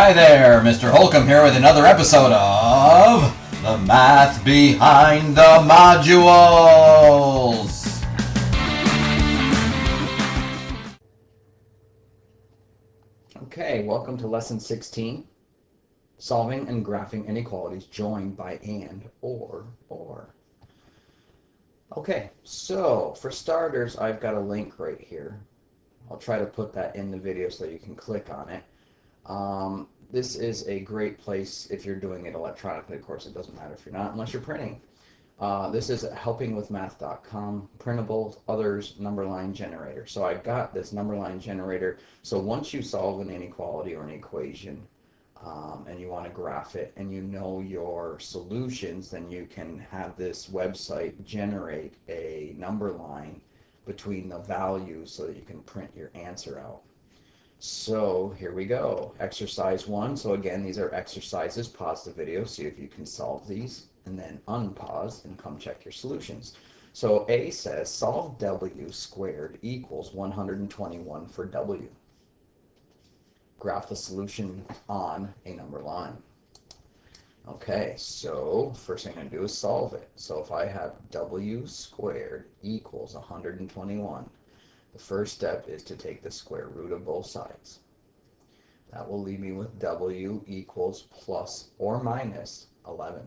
Hi there, Mr. Holcomb here with another episode of The Math Behind the Modules. Okay, welcome to Lesson 16, Solving and Graphing Inequalities, joined by and, or. Okay, so for starters, I've got a link right here. I'll try to put that in the video so you can click on it. This is a great place if you're doing it electronically. Of course, it doesn't matter if you're not, unless you're printing. This is helpingwithmath.com, printables, others, number line generator. So I got this number line generator. So once you solve an inequality or an equation, and you want to graph it and you know your solutions, then you can have this website generate a number line between the values so that you can print your answer out. So here we go. Exercise 1. So again, these are exercises. Pause the video, see if you can solve these, and then unpause and come check your solutions. So A says solve W squared equals 121 for W. Graph the solution on a number line. Okay, so first thing I'm going to do is solve it. So if I have W squared equals 121, the first step is to take the square root of both sides. That will leave me with W equals plus or minus 11.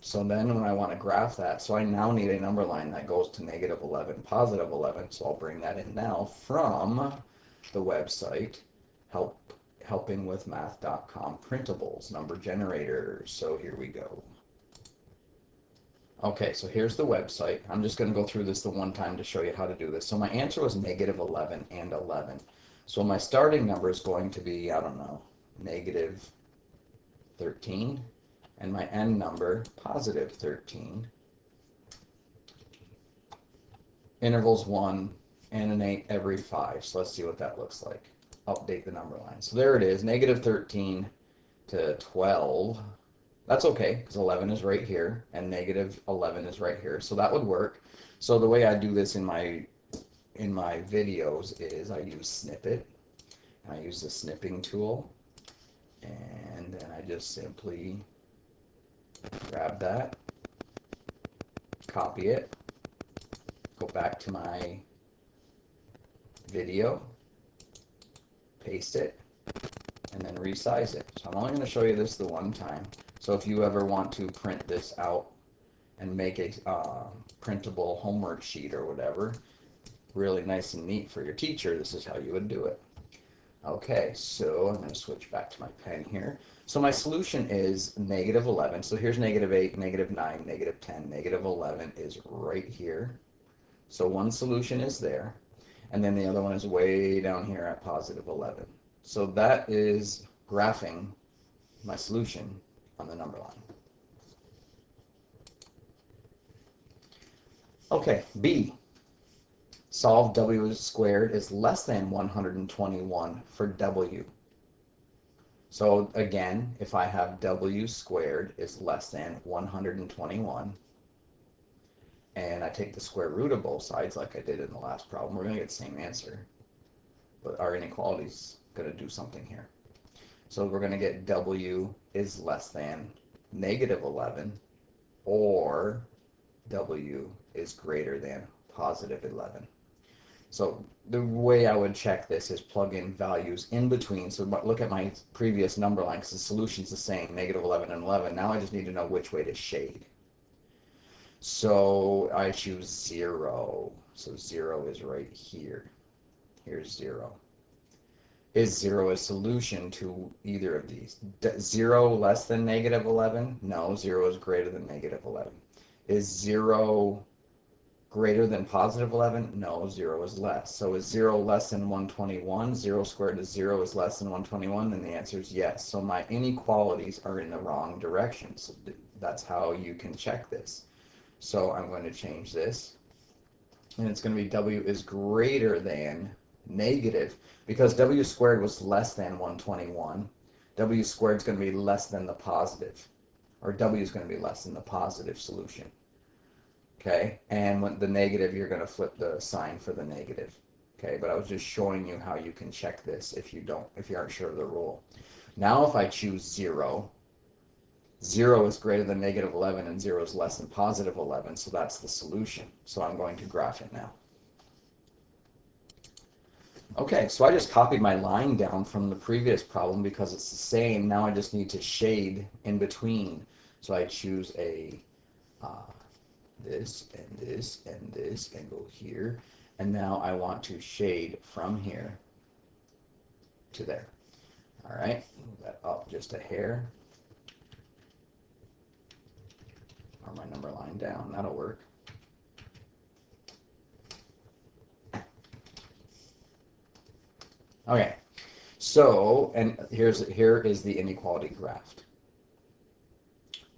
So then when I want to graph that, so I now need a number line that goes to negative 11, positive 11. So I'll bring that in now from the website, helpingwithmath.com, printables, number generators. So here we go. Okay, so here's the website. I'm just going to go through this the one time to show you how to do this. So my answer was negative 11 and 11. So my starting number is going to be, I don't know, negative 13. And my end number, positive 13. Intervals 1 and an 8 every 5. So let's see what that looks like. Update the number line. So there it is, negative 13 to 12. That's okay, because 11 is right here, and negative 11 is right here, so that would work. So the way I do this in my videos is I use snippet. I use the snipping tool, and then I just simply grab that, copy it, go back to my video, paste it, and then resize it. So I'm only going to show you this the one time. So if you ever want to print this out and make a printable homework sheet or whatever, really nice and neat for your teacher, this is how you would do it. Okay, so I'm going to switch back to my pen here. So my solution is negative 11. So here's negative 8, negative 9, negative 10, negative 11 is right here. So one solution is there, and then the other one is way down here at positive 11. So that is graphing my solution on the number line. Okay, B. Solve W squared is less than 121 for W. So again, if I have W squared is less than 121, and I take the square root of both sides like I did in the last problem, we're going to get the same answer. But our inequality is going to do something here. So we're going to get W is less than negative 11, or W is greater than positive 11. So the way I would check this is plug in values in between. So look at my previous number line, because the solution's the same, negative 11 and 11. Now I just need to know which way to shade. So I choose 0. So 0 is right here. Here's 0. Is 0 a solution to either of these? 0 less than negative 11? No, 0 is greater than negative 11. Is 0 greater than positive 11? No, 0 is less. So is 0 less than 121? 0 squared to 0 is less than 121? Then the answer is yes. So my inequalities are in the wrong direction. So that's how you can check this. So I'm going to change this, and it's going to be W is greater than negative, because W squared was less than 121. W squared is going to be less than the positive, or W is going to be less than the positive solution. Okay, and when the negative, you're going to flip the sign for the negative. okay? But I was just showing you how you can check this if you aren't sure of the rule. Now if I choose 0, 0 is greater than negative 11 and 0 is less than positive 11, so that's the solution. So I'm going to graph it now. Okay, so I just copied my line down from the previous problem because it's the same. Now I just need to shade in between. So I choose this and this and this and go here. And now I want to shade from here to there. All right, move that up just a hair. Or my number line down, that'll work. Okay, so, and here is the inequality graph.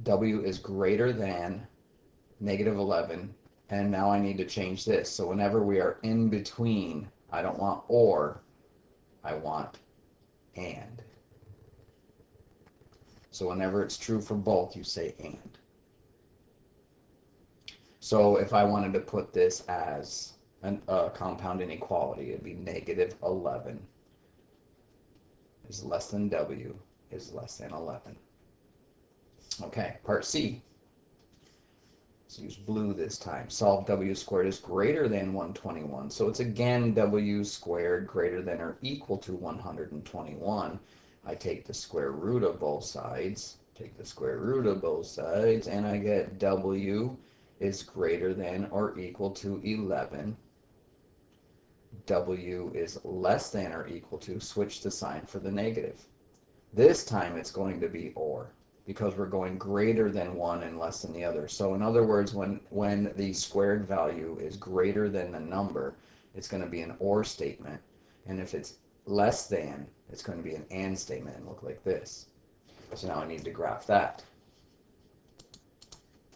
W is greater than negative 11, and now I need to change this. So whenever we are in between, I don't want or, I want and. So whenever it's true for both, you say and. So if I wanted to put this as a compound inequality, it'd be negative 11 is less than W is less than 11. Okay, part C. Let's use blue this time. Solve W squared is greater than 121. So it's again W squared greater than or equal to 121. I take the square root of both sides, and I get W is greater than or equal to 11. W is less than or equal to, switch the sign for the negative. This time it's going to be or, because we're going greater than one and less than the other. So in other words, when the squared value is greater than the number, it's going to be an or statement. And if it's less than, it's going to be an and statement and look like this. So now I need to graph that.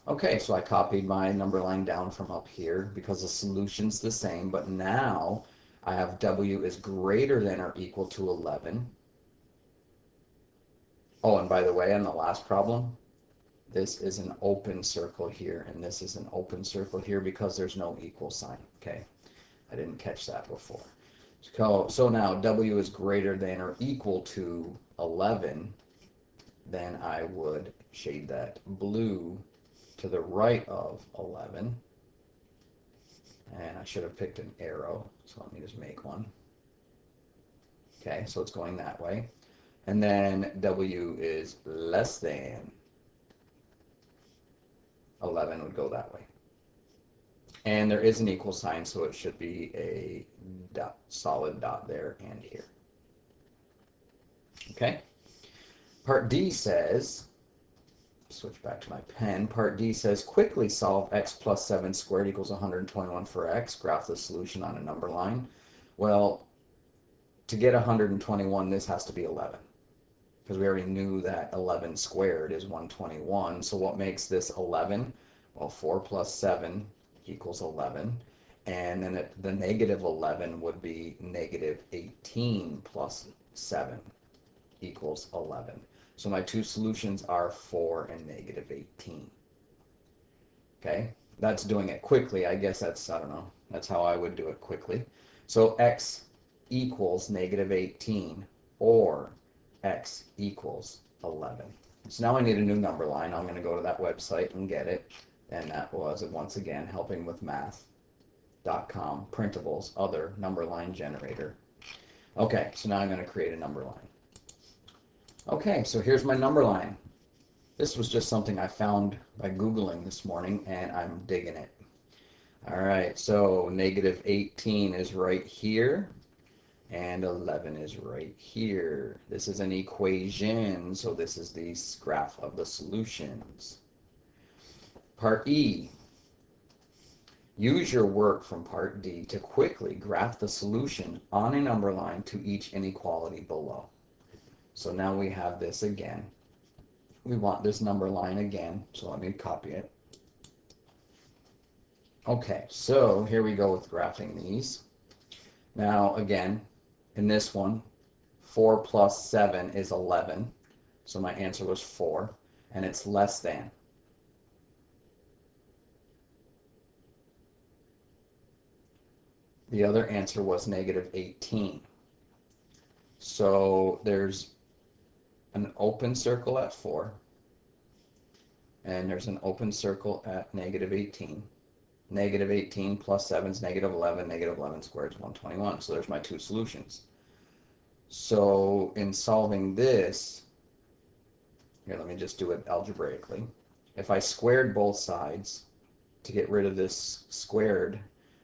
Okay, so I copied my number line down from up here because the solution's the same, but now I have W is greater than or equal to 11. Oh, and by the way, on the last problem, this is an open circle here, and this is an open circle here because there's no equal sign, okay? I didn't catch that before. So now W is greater than or equal to 11, then I would shade that blue to the right of 11. And I should have picked an arrow, so let me just make one. Okay, so it's going that way. And then W is less than 11 would go that way. And there is an equal sign, so it should be a dot, solid dot there and here. Okay. Part D says, switch back to my pen. Part D says, quickly solve x plus 7 squared equals 121 for x. Graph the solution on a number line. Well, to get 121, this has to be 11. Because we already knew that 11 squared is 121. So what makes this 11? Well, 4 plus 7 equals 11. And then the negative 11 would be negative 18 plus 7 equals 11. So my two solutions are 4 and negative 18. Okay, that's doing it quickly. I guess that's, I don't know, that's how I would do it quickly. So x equals negative 18 or x equals 11. So now I need a new number line. I'm going to go to that website and get it. And that was, once again, helpingwithmath.com, printables, other number line generator. Okay, so now I'm going to create a number line. Okay, so here's my number line. This was just something I found by Googling this morning, and I'm digging it. All right, so negative 18 is right here, and 11 is right here. This is an equation, so this is the graph of the solutions. Part E. Use your work from Part D to quickly graph the solution on a number line to each inequality below. So now we have this again. We want this number line again, so let me copy it. Okay, so here we go with graphing these. Now again, in this one, 4 plus 7 is 11. So my answer was 4, and it's less than. The other answer was negative 18. So there's an open circle at 4, and there's an open circle at negative 18. Negative 18 plus 7 is negative 11. Negative 11 squared is 121. So there's my two solutions. So in solving this, here, let me just do it algebraically. If I squared both sides to get rid of this squared,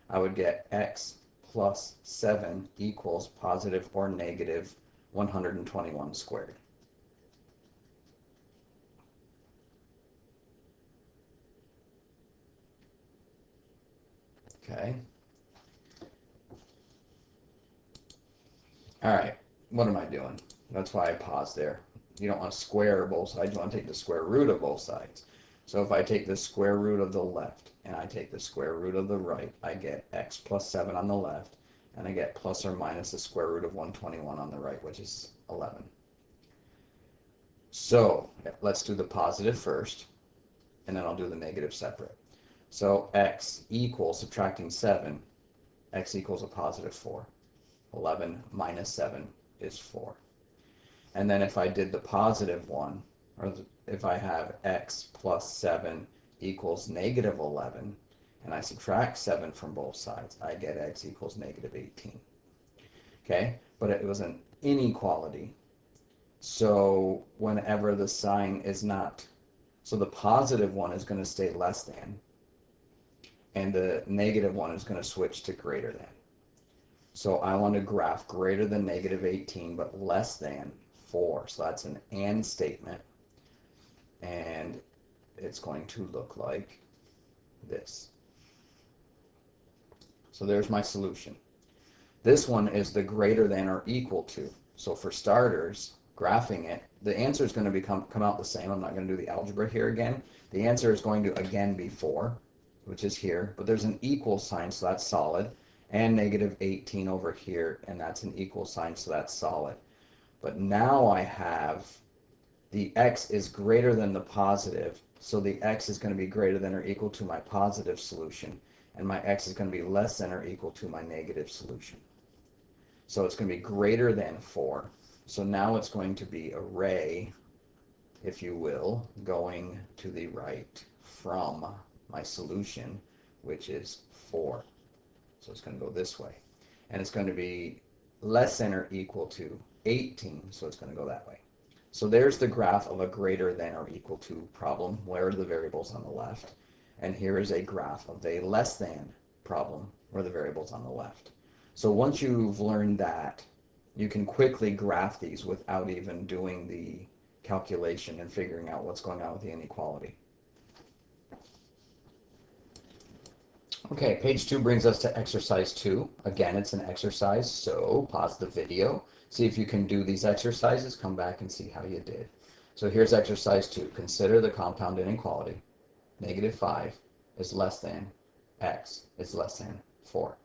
I would get x plus 7 equals positive or negative 121 squared. Okay. All right. What am I doing? That's why I paused there. You don't want to square both sides. You want to take the square root of both sides. So if I take the square root of the left and I take the square root of the right, I get x plus 7 on the left, and I get plus or minus the square root of 121 on the right, which is 11. So let's do the positive first, and then I'll do the negative separate. So x equals, subtracting 7, x equals a positive 4. 11 minus 7 is 4. And then if I did the positive one, or if I have x plus 7 equals negative 11, and I subtract 7 from both sides, I get x equals negative 18. Okay, but it was an inequality. So whenever the sign is not, so the positive one is going to stay less than, and the negative one is going to switch to greater than. So I want to graph greater than negative 18, but less than 4. So that's an and statement. And it's going to look like this. So there's my solution. This one is the greater than or equal to. So for starters, graphing it, the answer is going to come out the same. I'm not going to do the algebra here again. The answer is going to again be 4, which is here. But there's an equal sign, so that's solid. And negative 18 over here, and that's an equal sign, so that's solid. But now I have the x is greater than the positive, so the x is going to be greater than or equal to my positive solution, and my x is going to be less than or equal to my negative solution. So it's going to be greater than 4. So now it's going to be a ray, if you will, going to the right from my solution, which is 4. So it's going to go this way. And it's going to be less than or equal to 18, so it's going to go that way. So there's the graph of a greater than or equal to problem. Where are the variables on the left? And here is a graph of a less than problem, where the variables on the left. So once you've learned that, you can quickly graph these without even doing the calculation and figuring out what's going on with the inequality. Okay, page 2 brings us to exercise 2. Again, it's an exercise, so pause the video. See if you can do these exercises. Come back and see how you did. So here's exercise 2. Consider the compound inequality. Negative 5 is less than x is less than 4.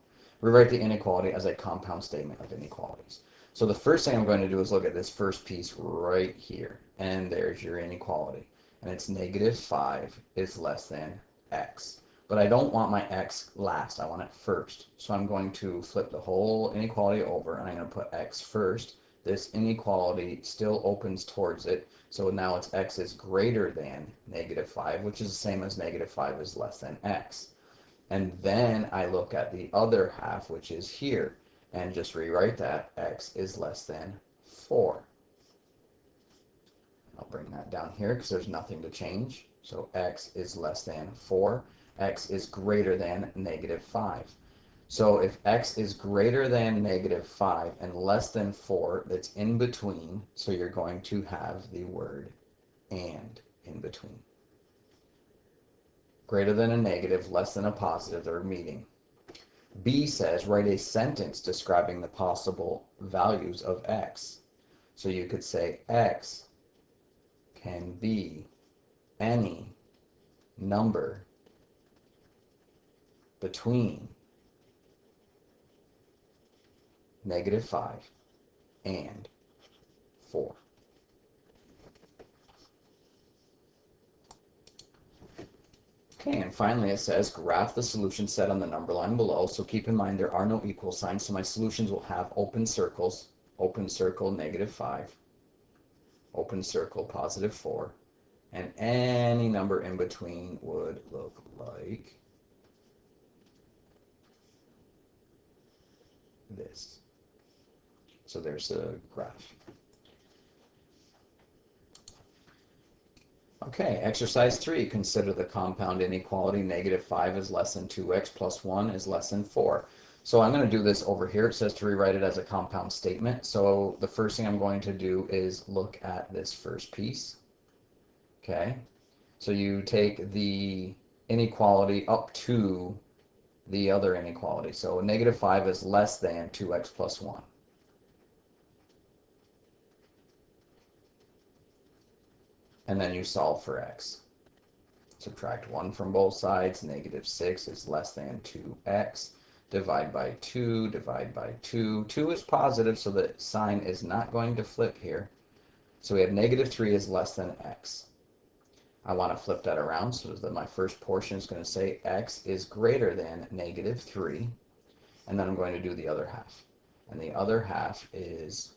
Rewrite the inequality as a compound statement of inequalities. So the first thing I'm going to do is look at this first piece right here. And there's your inequality. And it's negative 5 is less than x. But I don't want my x last, I want it first. So I'm going to flip the whole inequality over, and I'm going to put x first. This inequality still opens towards it, so now it's x is greater than negative 5, which is the same as negative 5 is less than x. And then I look at the other half, which is here, and just rewrite that, x is less than 4. I'll bring that down here because there's nothing to change. So x is less than 4. X is greater than negative 5. So if x is greater than negative 5 and less than 4, that's in between, so you're going to have the word and in between. Greater than a negative, less than a positive, they're meeting. B says, write a sentence describing the possible values of x. So you could say x can be any number between negative 5 and 4. Okay, and finally it says graph the solution set on the number line below. So keep in mind there are no equal signs, so my solutions will have open circles, open circle -5, open circle +4, and any number in between would look like this. So there's the graph. Okay, exercise 3. Consider the compound inequality -5 is less than 2x plus 1 is less than 4. So I'm going to do this over here. It says to rewrite it as a compound statement. So the first thing I'm going to do is look at this first piece. Okay, so you take the inequality up to the other inequality. So -5 is less than 2x plus 1. And then you solve for x. Subtract 1 from both sides. -6 is less than 2x. Divide by 2, divide by 2. 2 is positive, so the sign is not going to flip here. So we have -3 is less than x. I want to flip that around so that my first portion is going to say x is greater than -3. And then I'm going to do the other half. And the other half is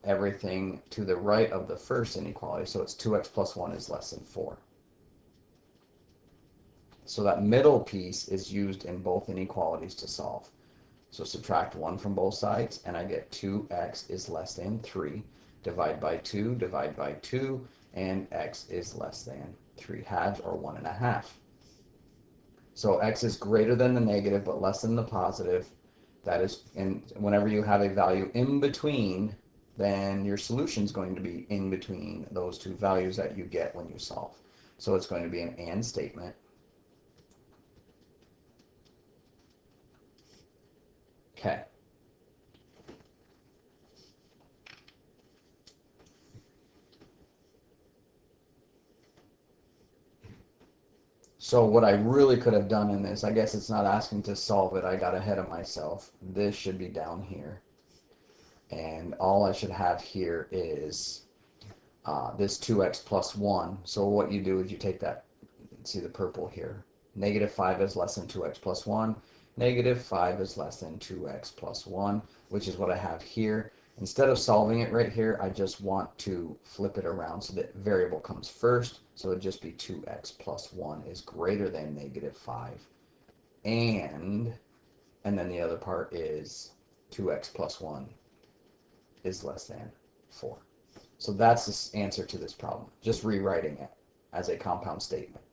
everything to the right of the first inequality. So it's 2x plus 1 is less than 4. So that middle piece is used in both inequalities to solve. So subtract 1 from both sides, and I get 2x is less than 3. Divide by 2, divide by 2, and x is less than 3/2 or 1/2. So x is greater than the negative but less than the positive. That is, and whenever you have a value in between, then your solution is going to be in between those two values that you get when you solve. So it's going to be an and statement. Okay. So what I really could have done in this, I guess it's not asking to solve it. I got ahead of myself. This should be down here. And all I should have here is this 2x plus 1. So what you do is you take that, see the purple here. -5 is less than 2x plus 1. -5 is less than 2x plus 1, which is what I have here. Instead of solving it right here, I just want to flip it around so that variable comes first. So it would just be 2x plus 1 is greater than -5. And then the other part is 2x plus 1 is less than 4. So that's the answer to this problem, just rewriting it as a compound statement.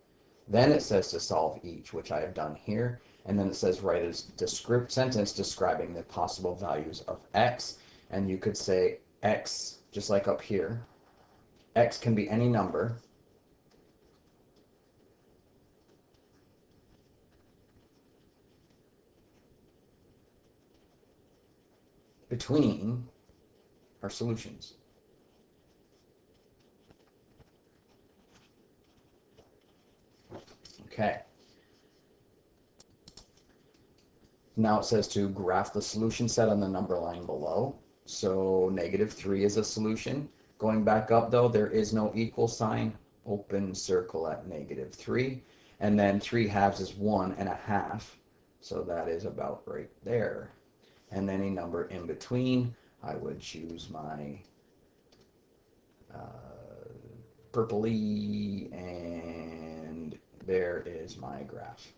Then it says to solve each, which I have done here. And then it says write a sentence describing the possible values of x. And you could say x, just like up here, x can be any number between our solutions. Okay. Now it says to graph the solution set on the number line below. So -3 is a solution. Going back up though, there is no equal sign. Open circle at -3. And then 3/2 is 1/2. So that is about right there. And any number in between, I would choose my purpley, and there is my graph.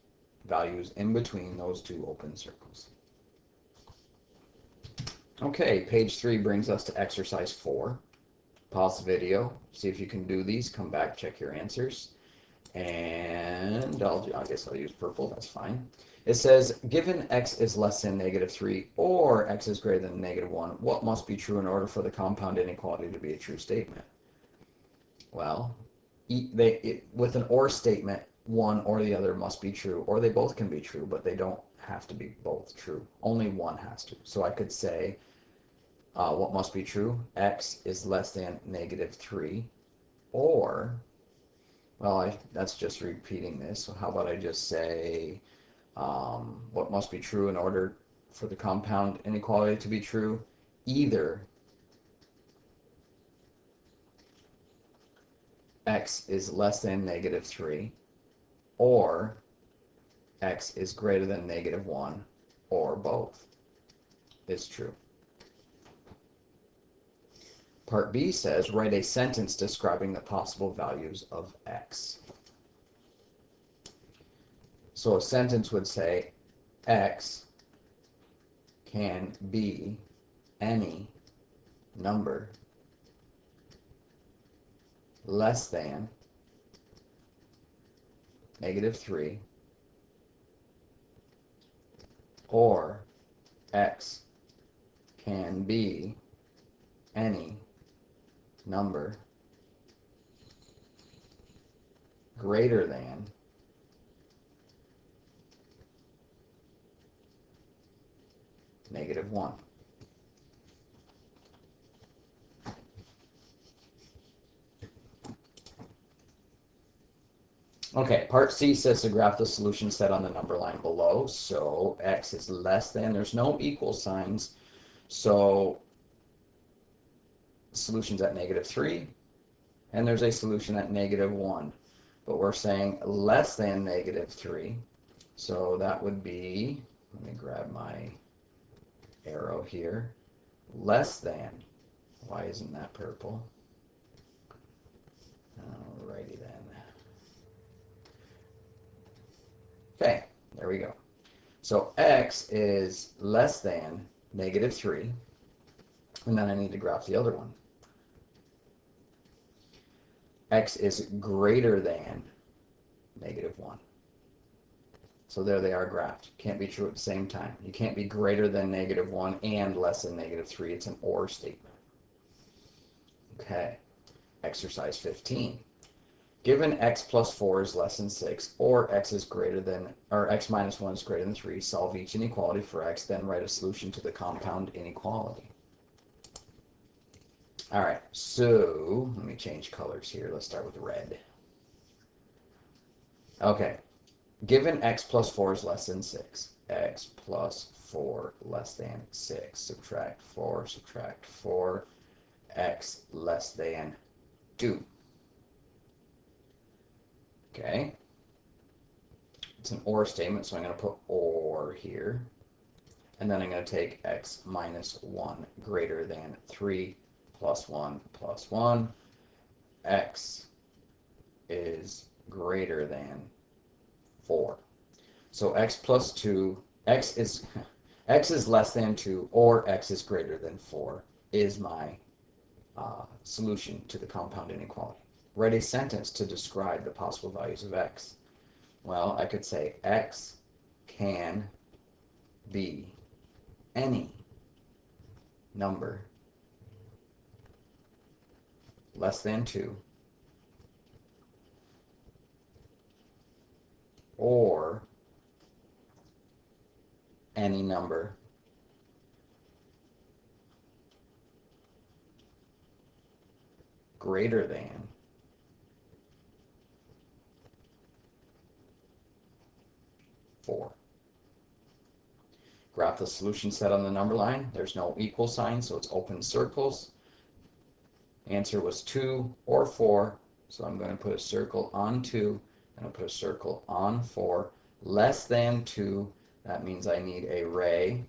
Values in between those two open circles. Okay, page 3 brings us to exercise 4. Pause the video, see if you can do these, come back, check your answers. And I guess I'll use purple, that's fine. It says, given x is less than -3 or x is greater than -1, what must be true in order for the compound inequality to be a true statement? Well, with an or statement, one or the other must be true, or they both can be true, but they don't have to be both true. Only one has to. So I could say, what must be true? X is less than -3, or, well, that's just repeating this. So how about I just say, what must be true in order for the compound inequality to be true? Either x is less than negative 3, or x is greater than negative 1, or both is true. Part B says, write a sentence describing the possible values of x. So a sentence would say, x can be any number less than negative 3, or x can be any number greater than negative 1. Okay, part C says to graph the solution set on the number line below. So x is less than, there's no equal signs, so solution's at negative 3, and there's a solution at negative 1. But we're saying less than negative 3, so that would be, let me grab my arrow here, less than, why isn't that purple? Alrighty then. Okay, there we go. So x is less than negative 3, and then I need to graph the other one. X is greater than negative 1. So there they are graphed. Can't be true at the same time. You can't be greater than negative 1 and less than negative 3. It's an or statement. Okay, exercise 15. Given x plus 4 is less than 6, or x is greater than, or x minus 1 is greater than 3, solve each inequality for x, then write a solution to the compound inequality. All right, so let me change colors here. Let's start with red. Okay, given x plus 4 is less than 6, x plus 4 less than 6, subtract 4, x less than 2. Okay, it's an or statement, so I'm going to put or here, and then I'm going to take x minus 1 greater than 3 plus 1 plus 1, x is greater than 4. So x plus 2, x is less than 2, or x is greater than 4 is my solution to the compound inequality. Write a sentence to describe the possible values of x. Well, I could say x can be any number less than 2, or any number greater than 4. Graph the solution set on the number line. There's no equal sign, so it's open circles. Answer was 2 or 4, so I'm going to put a circle on 2, and I'll put a circle on 4. Less than 2, that means I need a ray.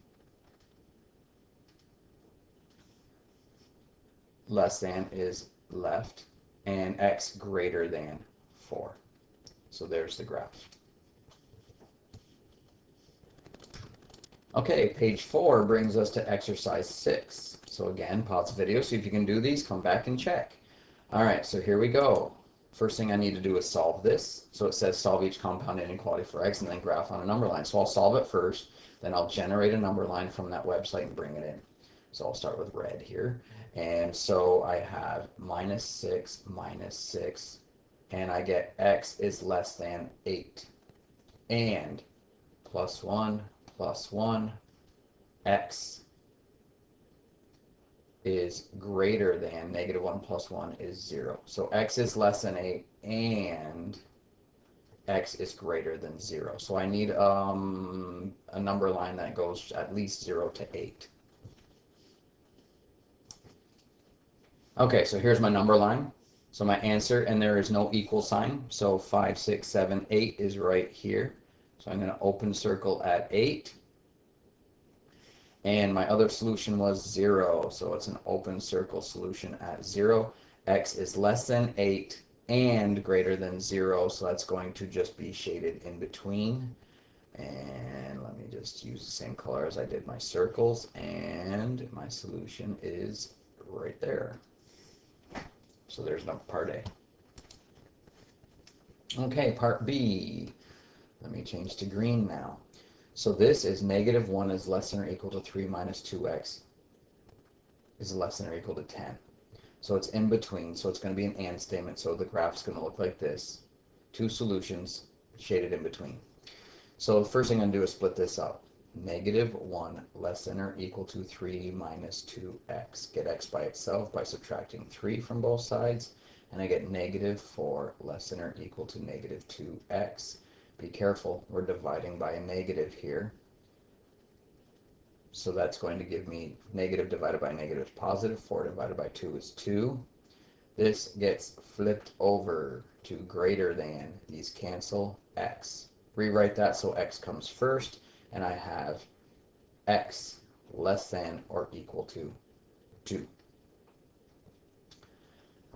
Less than is left, and x greater than 4. So there's the graph. Okay, page 4 brings us to exercise 6. So again, pause the video, see if you can do these, come back and check. All right, so here we go. First thing I need to do is solve this. So it says solve each compound inequality for x and then graph on a number line. So I'll solve it first, then I'll generate a number line from that website and bring it in. So I'll start with red here. And so I have minus 6, and I get x is less than 8. And plus 1, x is greater than negative 1 plus 1 is 0. So x is less than 8, and x is greater than 0. So I need a number line that goes at least 0 to 8. Okay, so here's my number line. So my answer, and there is no equal sign, so 5, 6, 7, 8 is right here. So I'm going to open circle at 8. And my other solution was 0, so it's an open circle solution at 0. X is less than 8 and greater than 0, so that's going to just be shaded in between. And let me just use the same color as I did my circles, and my solution is right there. So there's no part A. Okay, part B. Let me change to green now. So this is -1 is less than or equal to 3 minus 2x is less than or equal to 10. So it's in between, so it's going to be an and statement, so the graph's going to look like this. Two solutions shaded in between. So the first thing I'm going to do is split this up. -1 less than or equal to 3 minus 2x. Get x by itself by subtracting 3 from both sides, and I get -4 less than or equal to -2x. Be careful, we're dividing by a negative here. So that's going to give me negative divided by negative is positive. 4 divided by 2 is 2. This gets flipped over to greater than. These cancel, x. Rewrite that so x comes first, and I have x less than or equal to 2.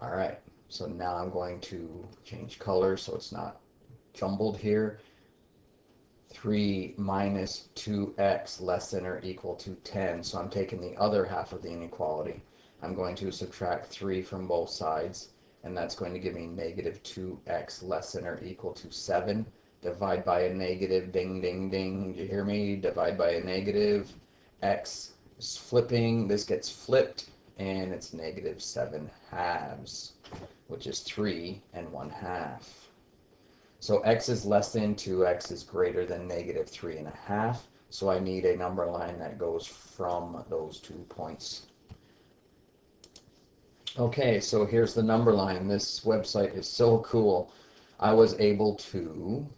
All right, so now I'm going to change color so it's not jumbled here. 3 minus 2x less than or equal to 10. So I'm taking the other half of the inequality. I'm going to subtract 3 from both sides, and that's going to give me -2x less than or equal to 7. Divide by a negative, ding, ding, ding. Do you hear me? Divide by a negative. X is flipping. This gets flipped, and it's -7/2, which is 3 1/2. So x is less than 2x is greater than -3 1/2. So I need a number line that goes from those 2 points. Okay, so here's the number line. This website is so cool. I was able to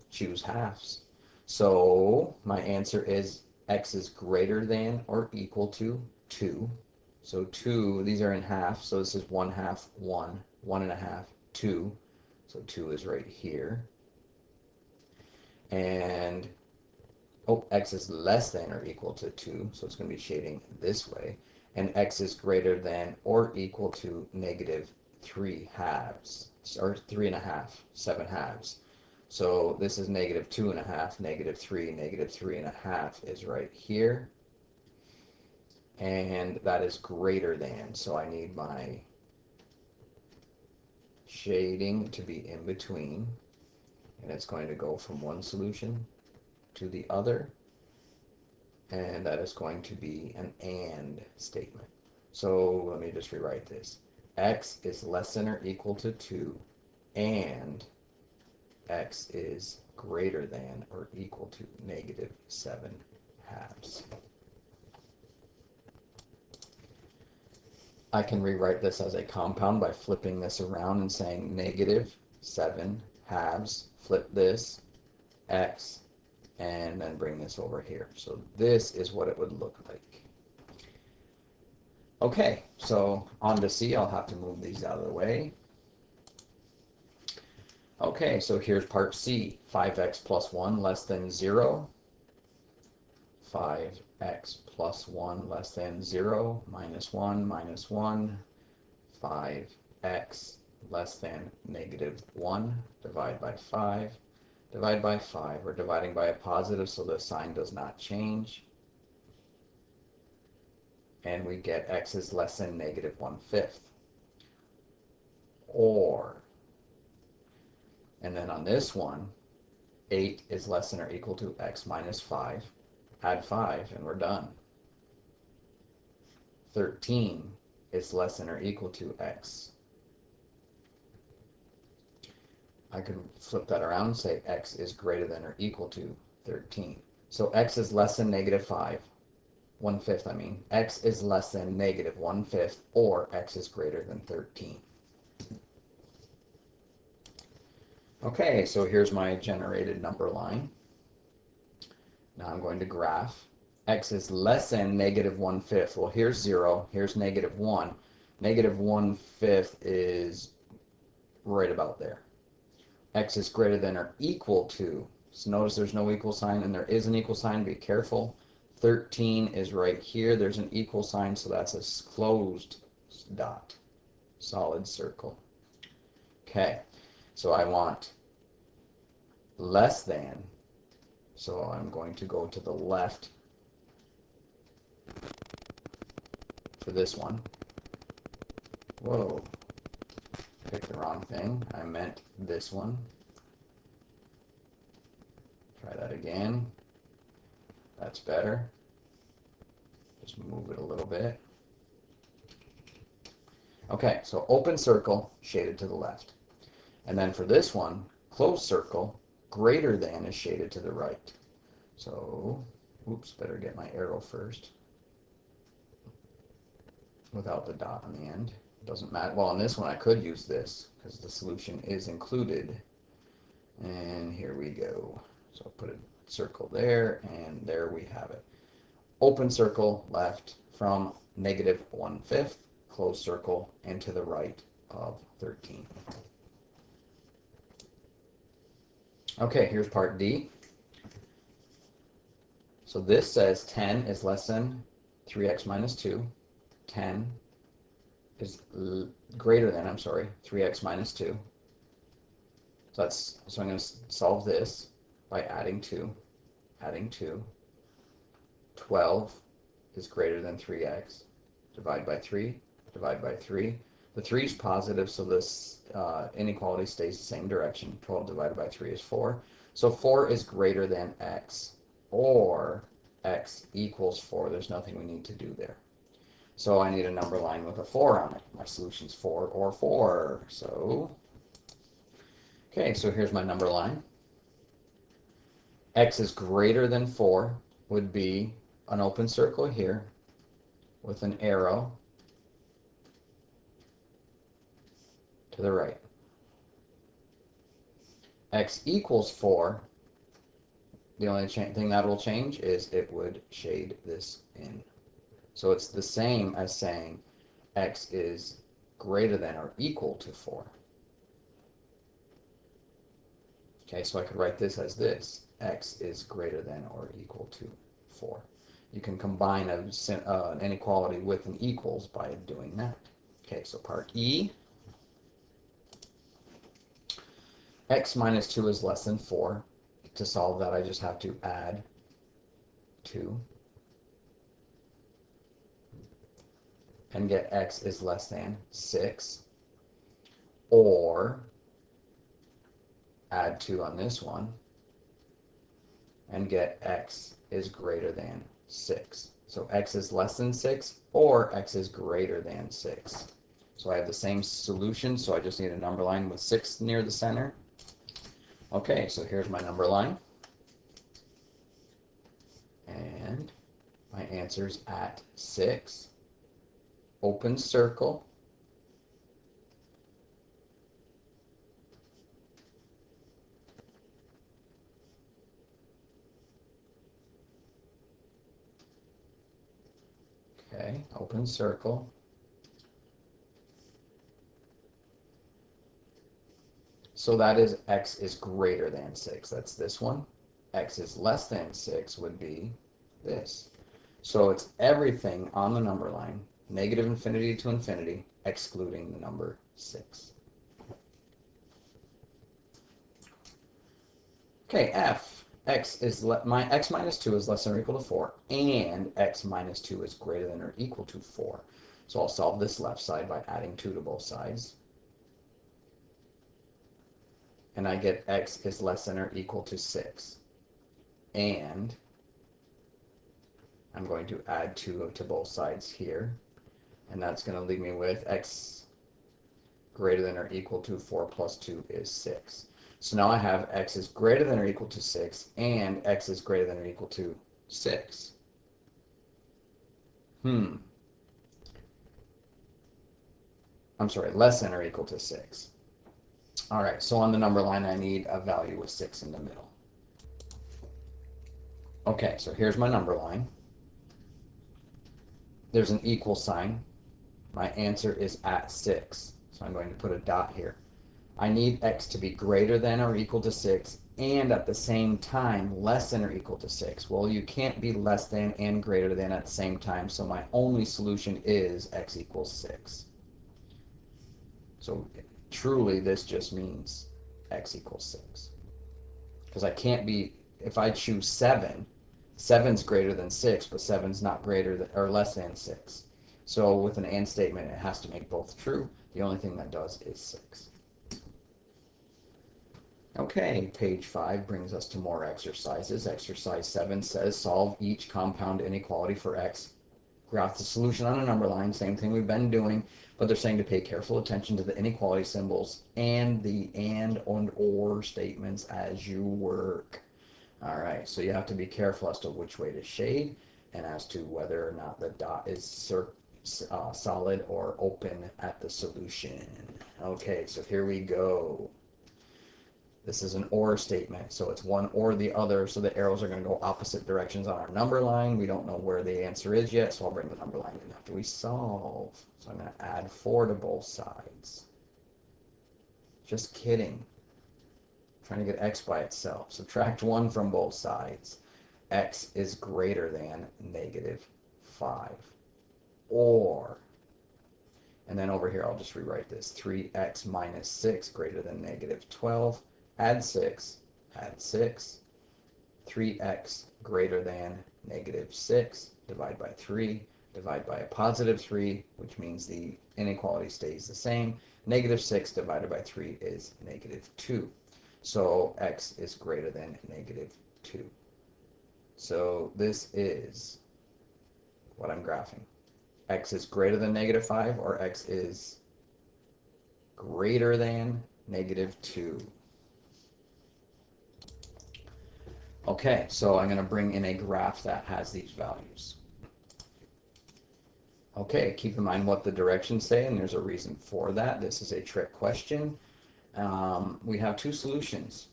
choose halves. So my answer is x is greater than or equal to 2. So 2, these are in half, so this is 1/2, 1, 1 1/2, 2. So 2 is right here. And, x is less than or equal to 2, so it's going to be shading this way. And x is greater than or equal to -3/2, or 3 1/2, 7/2. So this is -2 1/2, -3, -3 1/2 is right here. And that is greater than, so I need my shading to be in between, and it's going to go from one solution to the other, and that is going to be an and statement. So let me just rewrite this. X is less than or equal to 2, and x is greater than or equal to -7/2. I can rewrite this as a compound by flipping this around and saying -7/2, flip this, x, and then bring this over here. So this is what it would look like. Okay, so on to C. I'll have to move these out of the way. Okay, so here's part C. 5x plus 1 less than 0. 5x plus 1 less than 0, -1, -1, 5x less than -1, divide by 5, divide by 5. We're dividing by a positive, so the sign does not change. And we get x is less than -1/5. Or, and then on this one, 8 is less than or equal to x minus 5. Add 5 and we're done. 13 is less than or equal to x. I can flip that around and say x is greater than or equal to 13. So x is less than -5, 1/5 I mean. X is less than -1/5, or x is greater than 13. Okay, so here's my generated number line. Now I'm going to graph. X is less than -1/5. Well, here's 0, here's -1. Negative 1/5 is right about there. X is greater than or equal to. So notice there's no equal sign, and there is an equal sign. Be careful. 13 is right here. There's an equal sign, so that's a closed dot, solid circle. Okay, so I want less than, so I'm going to go to the left for this one. Whoa, picked the wrong thing. I meant this one. Try that again. That's better. Just move it a little bit. Okay, so open circle, shaded to the left. And then for this one, closed circle, greater than is shaded to the right. So, oops, better get my arrow first. Without the dot on the end. Doesn't matter. Well, on this one I could use this because the solution is included. And here we go. So I'll put a circle there, and there we have it. Open circle left from negative 1/5, closed circle, and to the right of 13. Okay, here's part D. So this says 10 is less than 3x minus 2. 10 is greater than, 3x minus 2. So I'm going to solve this by adding 2. Adding 2. 12 is greater than 3x. Divide by 3. Divide by 3. The 3 is positive, so this inequality stays the same direction. 12 divided by 3 is 4. So 4 is greater than x, or x equals 4. There's nothing we need to do there. So I need a number line with a 4 on it. My solution's 4 or 4. So, okay, so here's my number line. X is greater than 4 would be an open circle here with an arrow to the right. X equals 4, the only thing that will change is it would shade this in. So it's the same as saying x is greater than or equal to 4. Okay, so I could write this as this. X is greater than or equal to 4. You can combine an inequality with an equals by doing that. Okay, so part E. X minus 2 is less than 4. To solve that, I just have to add 2. And get x is less than 6. Or add 2 on this one and get x is greater than 6. So x is less than 6 or x is greater than 6. So I have the same solution, so I just need a number line with 6 near the center. Okay, so here's my number line. And my answer's at 6. Open circle. Okay, open circle. So that is x is greater than 6. That's this one. X is less than 6 would be this. So it's everything on the number line, negative infinity to infinity, excluding the number 6. Okay, F. My x minus 2 is less than or equal to 4, and x minus 2 is greater than or equal to 4. So I'll solve this left side by adding 2 to both sides. And I get x is less than or equal to 6. And I'm going to add 2 to both sides here. And that's going to leave me with x greater than or equal to 4 plus 2 is 6. So now I have x is greater than or equal to 6 and x is greater than or equal to 6. I'm sorry, less than or equal to 6. All right, so on the number line, I need a value with 6 in the middle. Okay, so here's my number line. There's an equal sign. My answer is at 6. So I'm going to put a dot here. I need x to be greater than or equal to 6 and at the same time less than or equal to 6. Well, you can't be less than and greater than at the same time, so my only solution is x equals 6. So truly this just means x equals 6. Because I can't be, if I choose 7, 7's greater than 6, but 7's not greater than, or less than 6. So with an and statement, it has to make both true. The only thing that does is 6. Okay, page 5 brings us to more exercises. Exercise 7 says solve each compound inequality for x. Graph the solution on a number line, same thing we've been doing, but they're saying to pay careful attention to the inequality symbols and the and or statements as you work. All right, so you have to be careful as to which way to shade and as to whether or not the dot is solid or open at the solution. Okay, so here we go. This is an or statement, so it's one or the other, so the arrows are going to go opposite directions on our number line. We don't know where the answer is yet, so I'll bring the number line in after we solve. So I'm going to add 4 to both sides. Just kidding. I'm trying to get x by itself. Subtract 1 from both sides. X is greater than negative 5. Or, and then over here I'll just rewrite this. 3x minus 6 greater than negative 12. Add 6, add 6, 3x greater than negative 6, divide by 3, divide by a positive 3, which means the inequality stays the same. Negative 6 divided by 3 is negative 2. So x is greater than negative 2. So this is what I'm graphing. X is greater than negative 5, or x is greater than negative 2. Okay, so I'm going to bring in a graph that has these values. Okay, keep in mind what the directions say, and there's a reason for that. This is a trick question. We have 2 solutions.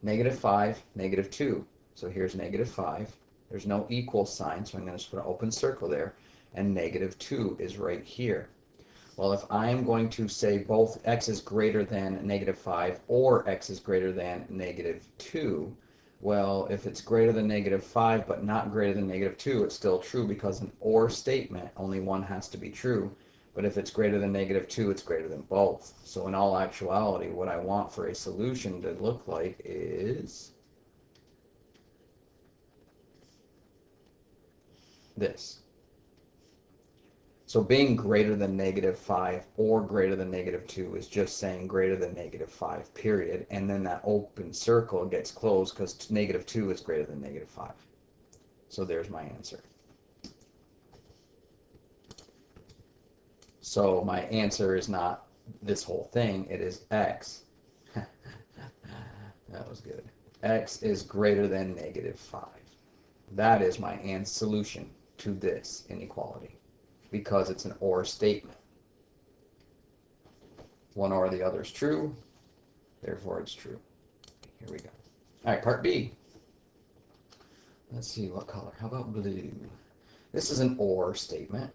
Negative 5, negative 2. So here's negative 5. There's no equal sign, so I'm going to just put an open circle there. And negative 2 is right here. Well, if I'm going to say both x is greater than negative 5 or x is greater than negative 2, well, if it's greater than negative 5 but not greater than negative 2, it's still true because an or statement, only one has to be true. But if it's greater than negative 2, it's greater than both. So in all actuality, what I want for a solution to look like is this. So being greater than negative 5 or greater than negative 2 is just saying greater than negative 5, period. And then that open circle gets closed because negative 2 is greater than negative 5. So there's my answer. So my answer is not this whole thing. It is x. That was good. X is greater than negative 5. That is my solution to this inequality, because it's an or statement. One or the other is true, therefore it's true. Here we go. All right, part B. Let's see what color. How about blue? This is an or statement.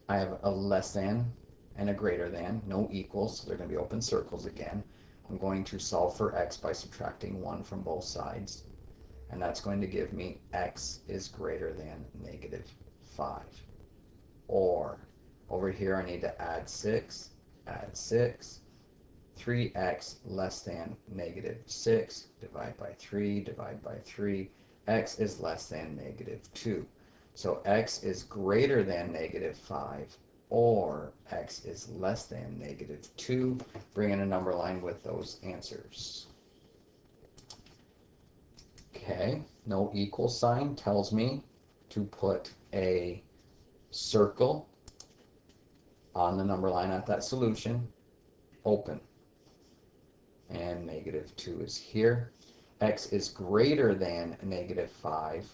I have a less than and a greater than, no equals, so they're going to be open circles again. I'm going to solve for x by subtracting 1 from both sides, and that's going to give me x is greater than negative 5. Or over here I need to add 6, 3x less than negative 6, divide by 3, x is less than negative 2. So x is greater than negative 5, or x is less than negative 2. Bring in a number line with those answers. Okay, no equal sign tells me to put a circle on the number line at that solution, open, and negative 2 is here. X is greater than negative 5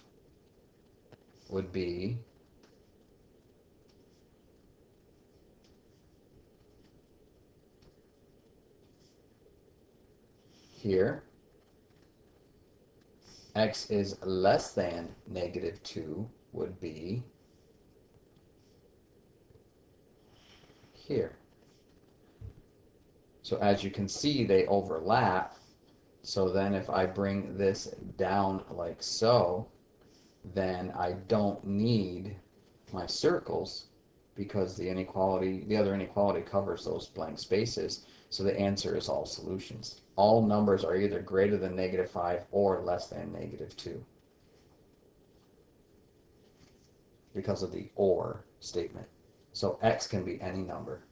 would be here. X is less than negative 2 would be here. So as you can see, they overlap. So then if I bring this down like so, then I don't need my circles because the other inequality covers those blank spaces. So the answer is all solutions. All numbers are either greater than -5 or less than -2 because of the or statement. So x can be any number.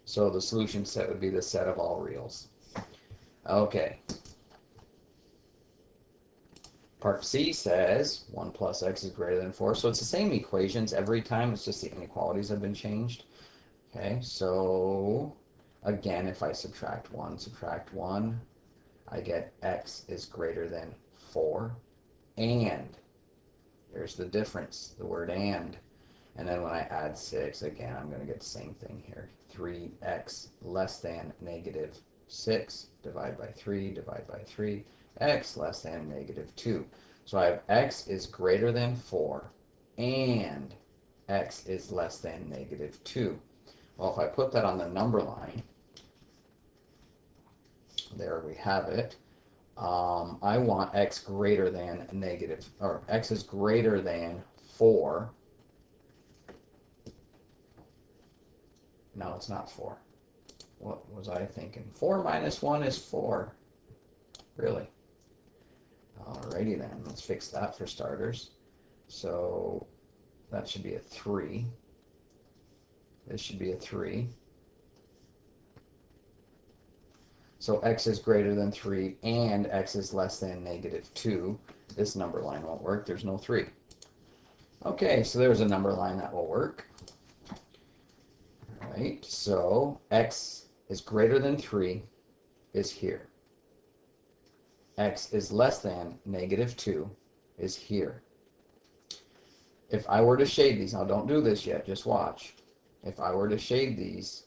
So the solution set would be the set of all reals. Okay. Part C says 1 plus x is greater than 4. So it's the same equations every time. It's just the inequalities have been changed. Okay, so again, if I subtract 1, I get x is greater than 4. And there's the difference, the word and. And then when I add 6, again, I'm going to get the same thing here. 3x less than -6, divide by 3, x less than -2. So I have x is greater than 4, and x is less than -2. Well, if I put that on the number line, there we have it. I want x greater than x is greater than 4. No, it's not 4. What was I thinking? 4 minus 1 is 4. Really? Alrighty then, let's fix that for starters. So that should be a 3. This should be a 3. So x is greater than 3 and x is less than -2. This number line won't work. There's no 3. Okay, so there's a number line that will work. All right, so x is greater than 3 is here. X is less than -2 is here. If I were to shade these, now don't do this yet, just watch. If I were to shade these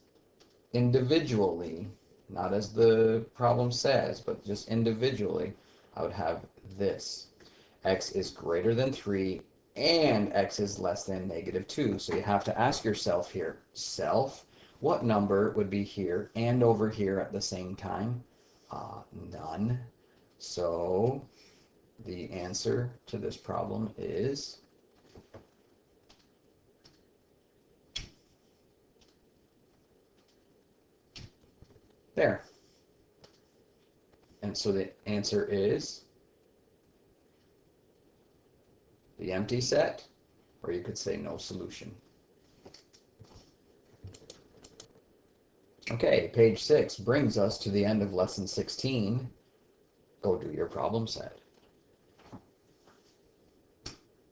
individually, not as the problem says, but just individually, I would have this. X is greater than 3 and x is less than -2. So you have to ask yourself here, what number would be here and over here at the same time? None. So the answer to this problem is there. And so the answer is the empty set, or you could say no solution. Okay, page 6 brings us to the end of lesson 16. Go do your problem set.